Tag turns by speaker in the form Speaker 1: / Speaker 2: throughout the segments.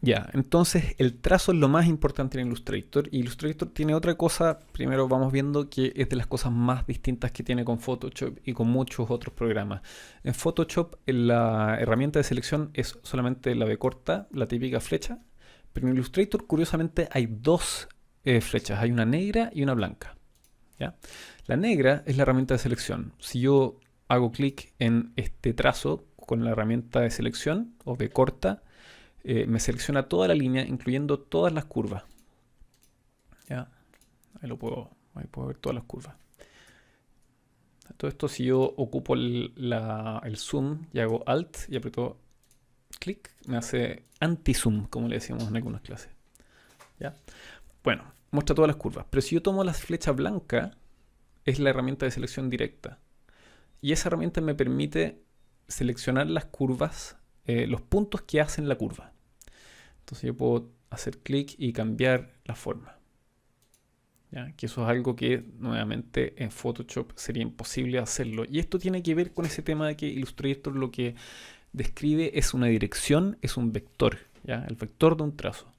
Speaker 1: Ya, entonces el trazo es lo más importante en Illustrator. Y Illustrator tiene otra cosa, primero vamos viendo que es de las cosas más distintas que tiene con Photoshop y con muchos otros programas. En Photoshop la herramienta de selección es solamente la B corta, la típica flecha, pero en Illustrator curiosamente hay dos flechas, hay una negra y una blanca. ¿Ya? La negra es la herramienta de selección. Si yo hago clic en este trazo con la herramienta de selección o B corta, me selecciona toda la línea, incluyendo todas las curvas. ¿Ya? Ahí puedo ver todas las curvas. Todo esto si yo ocupo el zoom y hago alt y aprieto clic, me hace anti-zoom, como le decíamos en algunas clases. ¿Ya? Bueno, muestra todas las curvas. Pero si yo tomo la flecha blanca, es la herramienta de selección directa. Y esa herramienta me permite seleccionar las curvas, los puntos que hacen la curva. Entonces yo puedo hacer clic y cambiar la forma. ¿Ya? Que eso es algo que nuevamente en Photoshop sería imposible hacerlo. Y esto tiene que ver con ese tema de que Illustrator lo que describe es una dirección, es un vector, ¿ya? El vector de un trazo.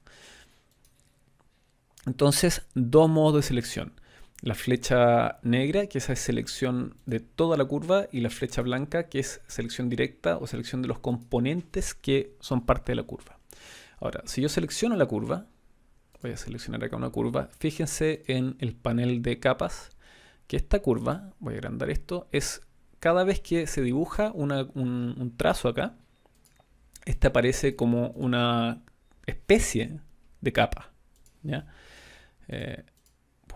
Speaker 1: Entonces, dos modos de selección. La flecha negra, que esa es selección de toda la curva, y la flecha blanca, que es selección directa o selección de los componentes que son parte de la curva. Ahora, si yo selecciono la curva, voy a seleccionar acá una curva, fíjense en el panel de capas, que esta curva, voy a agrandar esto, es cada vez que se dibuja un trazo acá, este aparece como una especie de capa. ¿Ya? Eh,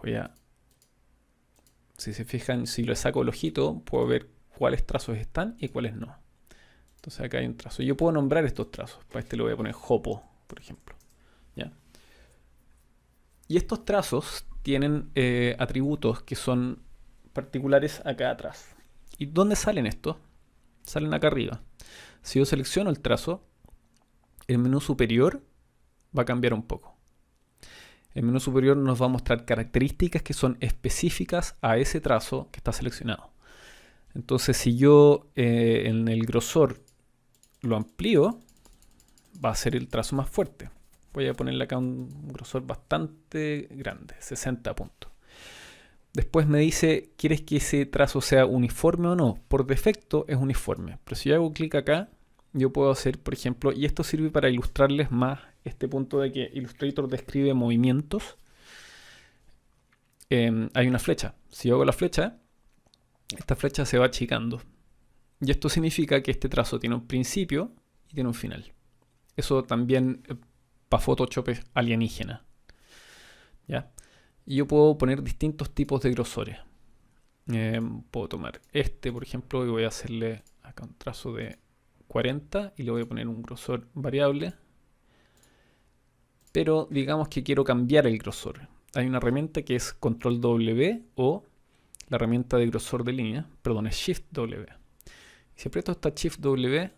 Speaker 1: voy a, si se fijan, si le saco el ojito, puedo ver cuáles trazos están y cuáles no. Entonces acá hay un trazo. Yo puedo nombrar estos trazos. Para este le voy a poner Jopo, por ejemplo. ¿Ya? Y estos trazos tienen atributos que son particulares acá atrás. ¿Y dónde salen estos? Salen acá arriba. Si yo selecciono el trazo, el menú superior va a cambiar un poco. El menú superior nos va a mostrar características que son específicas a ese trazo que está seleccionado. Entonces, si yo en el grosor lo amplío, va a ser el trazo más fuerte. Voy a ponerle acá un grosor bastante grande, 60 puntos. Después me dice, ¿quieres que ese trazo sea uniforme o no? Por defecto es uniforme, pero si yo hago clic acá, yo puedo hacer, por ejemplo, y esto sirve para ilustrarles más este punto de que Illustrator describe movimientos. Hay una flecha. Si yo hago la flecha, esta flecha se va achicando. Y esto significa que este trazo tiene un principio y tiene un final. Eso también para Photoshop es alienígena. ¿Ya? Y yo puedo poner distintos tipos de grosores. Puedo tomar este, por ejemplo, y voy a hacerle acá un trazo de 40 y le voy a poner un grosor variable. Pero digamos que quiero cambiar el grosor. Hay una herramienta que es Control W o la herramienta de grosor de línea, perdón, es Shift W. Si aprieto esta Shift W,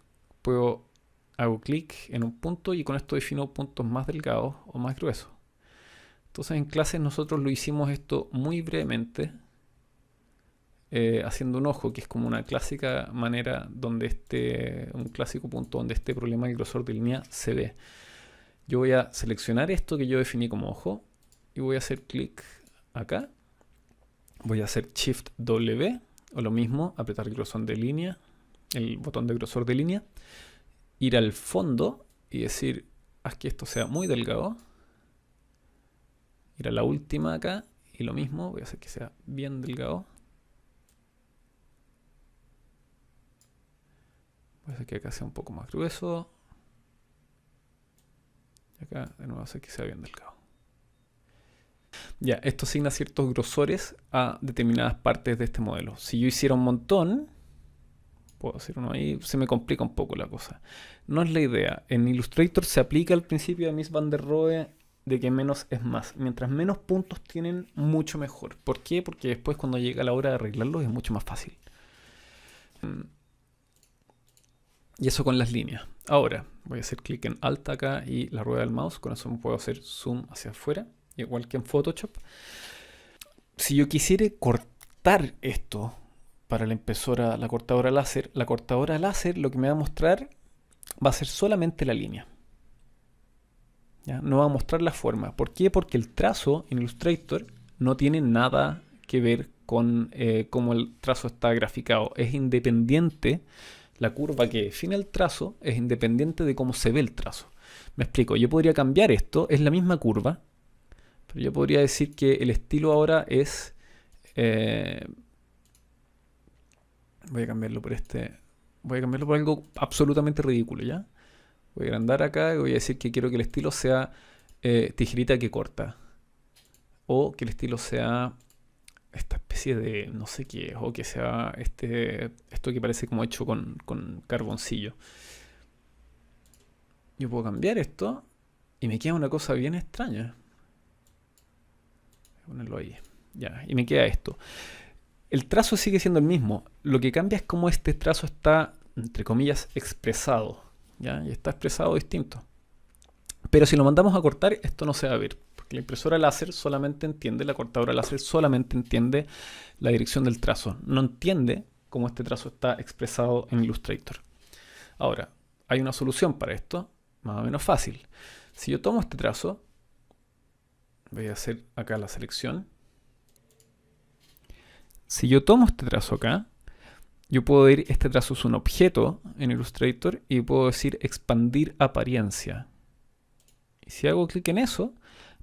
Speaker 1: hago clic en un punto y con esto defino puntos más delgados o más gruesos. Entonces en clases nosotros lo hicimos esto muy brevemente, haciendo un ojo, que es como una clásica manera donde un clásico punto donde este problema del grosor de línea se ve. Yo voy a seleccionar esto que yo definí como ojo y voy a hacer clic acá. Voy a hacer Shift W o lo mismo, apretar el grosor de línea, el botón de grosor de línea, ir al fondo y decir, haz que esto sea muy delgado. Ir a la última acá y lo mismo, voy a hacer que sea bien delgado. Voy a hacer que acá sea un poco más grueso. Y acá de nuevo hacer que sea bien delgado. Ya, esto asigna ciertos grosores a determinadas partes de este modelo. Si yo hiciera un montón, puedo hacer uno ahí, se me complica un poco la cosa. No es la idea. En Illustrator se aplica el principio de Mies van der Rohe de que menos es más. Mientras menos puntos tienen, mucho mejor. ¿Por qué? Porque después cuando llega la hora de arreglarlos es mucho más fácil. Y eso con las líneas. Ahora voy a hacer clic en Alt acá y la rueda del mouse. Con eso puedo hacer zoom hacia afuera, igual que en Photoshop. Si yo quisiera cortar esto para la impresora, la cortadora láser lo que me va a mostrar va a ser solamente la línea. ¿ya? No va a mostrar la forma. ¿Por qué? Porque el trazo en Illustrator no tiene nada que ver con cómo el trazo está graficado. Es independiente, la curva que define el trazo es independiente de cómo se ve el trazo. Me explico, yo podría cambiar esto, es la misma curva, pero yo podría decir que el estilo ahora es... voy a cambiarlo por voy a cambiarlo por algo absolutamente ridículo, ¿ya? Voy a agrandar acá y voy a decir que quiero que el estilo sea tijerita que corta. O que el estilo sea esta especie de no sé qué es, o que sea esto que parece como hecho con carboncillo. Yo puedo cambiar esto y me queda una cosa bien extraña. Voy a ponerlo ahí. Ya, y me queda esto. El trazo sigue siendo el mismo. Lo que cambia es cómo este trazo está, entre comillas, expresado. ¿Ya? Y está expresado distinto. Pero si lo mandamos a cortar, esto no se va a ver. Porque la impresora láser solamente entiende, la cortadora láser solamente entiende la dirección del trazo. No entiende cómo este trazo está expresado en Illustrator. Ahora, hay una solución para esto, más o menos fácil. Si yo tomo este trazo, voy a hacer acá la selección. Si yo tomo este trazo acá, yo puedo ir, este trazo es un objeto en Illustrator y puedo decir expandir apariencia. Y si hago clic en eso,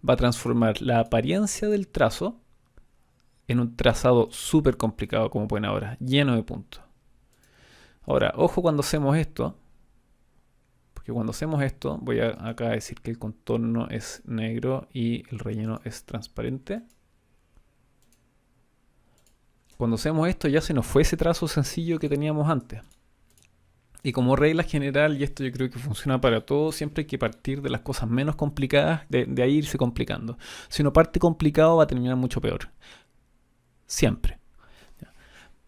Speaker 1: va a transformar la apariencia del trazo en un trazado súper complicado, como pueden ahora, lleno de puntos. Ahora, ojo cuando hacemos esto, porque cuando hacemos esto, voy a acá decir que el contorno es negro y el relleno es transparente. Cuando hacemos esto ya se nos fue ese trazo sencillo que teníamos antes. Y como regla general, y esto yo creo que funciona para todo, siempre hay que partir de las cosas menos complicadas, de ahí irse complicando. Si uno parte complicado va a terminar mucho peor. Siempre.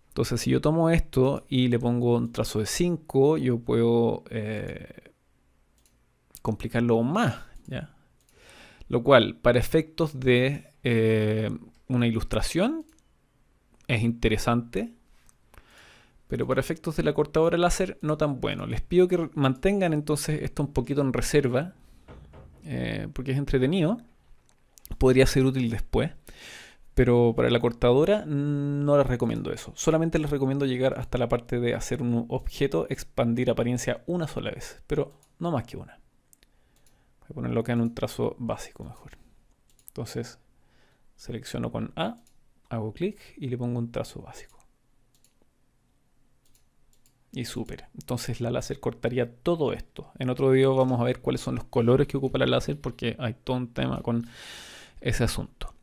Speaker 1: Entonces si yo tomo esto y le pongo un trazo de 5, yo puedo complicarlo aún más. ¿Ya? Lo cual, para efectos de una ilustración, es interesante, pero para efectos de la cortadora láser no tan bueno. Les pido que mantengan entonces esto un poquito en reserva, porque es entretenido, podría ser útil después, pero para la cortadora no les recomiendo eso. Solamente les recomiendo llegar hasta la parte de hacer un objeto, expandir apariencia una sola vez, pero no más que una. Voy a ponerlo acá en un trazo básico mejor. Entonces selecciono con A, hago clic y le pongo un trazo básico. Y súper. Entonces la láser cortaría todo esto. En otro video vamos a ver cuáles son los colores que ocupa la láser porque hay todo un tema con ese asunto.